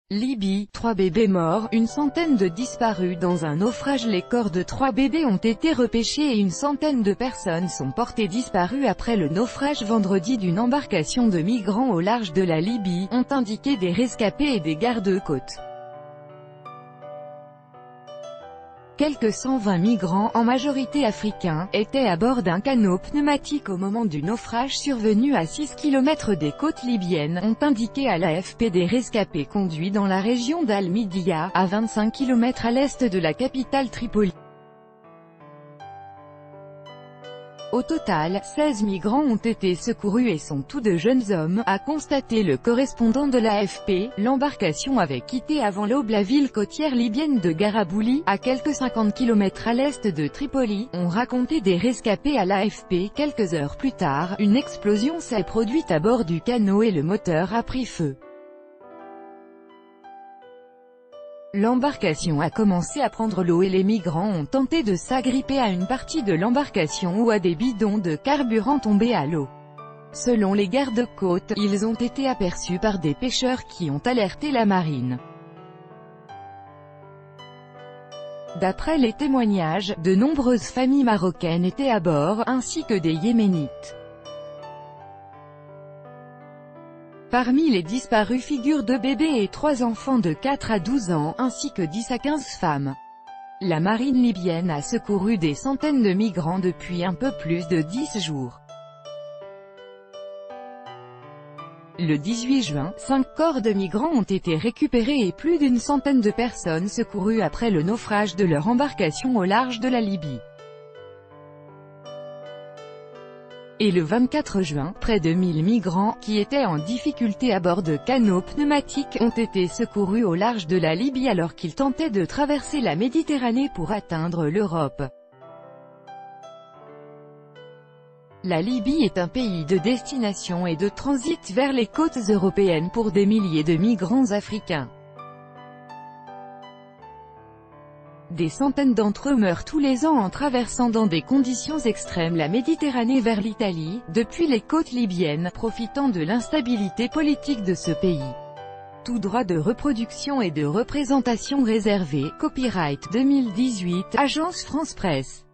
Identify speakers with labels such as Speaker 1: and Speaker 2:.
Speaker 1: Libye, 3 bébés morts, une centaine de disparus dans un naufrage. Les corps de 3 bébés ont été repêchés et une centaine de personnes sont portées disparues après le naufrage vendredi d'une embarcation de migrants au large de la Libye, ont indiqué des rescapés et des gardes-côtes. Quelques 120 migrants, en majorité africains, étaient à bord d'un canot pneumatique au moment du naufrage survenu à 6 km des côtes libyennes, ont indiqué à l'AFP des rescapés conduits dans la région d'Al-Midiya, à 25 km à l'est de la capitale Tripoli. Au total, 16 migrants ont été secourus et sont tous de jeunes hommes, a constaté le correspondant de l'AFP. L'embarcation avait quitté avant l'aube la ville côtière libyenne de Garabouli, à quelques 50 km à l'est de Tripoli, ont raconté des rescapés à l'AFP. Quelques heures plus tard, une explosion s'est produite à bord du canot et le moteur a pris feu. L'embarcation a commencé à prendre l'eau et les migrants ont tenté de s'agripper à une partie de l'embarcation ou à des bidons de carburant tombés à l'eau. Selon les gardes-côtes, ils ont été aperçus par des pêcheurs qui ont alerté la marine. D'après les témoignages, de nombreuses familles marocaines étaient à bord, ainsi que des Yéménites. Parmi les disparus figurent 2 bébés et 3 enfants de 4 à 12 ans, ainsi que 10 à 15 femmes. La marine libyenne a secouru des centaines de migrants depuis un peu plus de 10 jours. Le 18 juin, 5 corps de migrants ont été récupérés et plus d'une centaine de personnes secourues après le naufrage de leur embarcation au large de la Libye. Et le 24 juin, près de 1000 migrants, qui étaient en difficulté à bord de canots pneumatiques, ont été secourus au large de la Libye alors qu'ils tentaient de traverser la Méditerranée pour atteindre l'Europe. La Libye est un pays de destination et de transit vers les côtes européennes pour des milliers de migrants africains. Des centaines d'entre eux meurent tous les ans en traversant dans des conditions extrêmes la Méditerranée vers l'Italie, depuis les côtes libyennes, profitant de l'instabilité politique de ce pays. Tout droit de reproduction et de représentation réservé. Copyright 2018, Agence France Presse.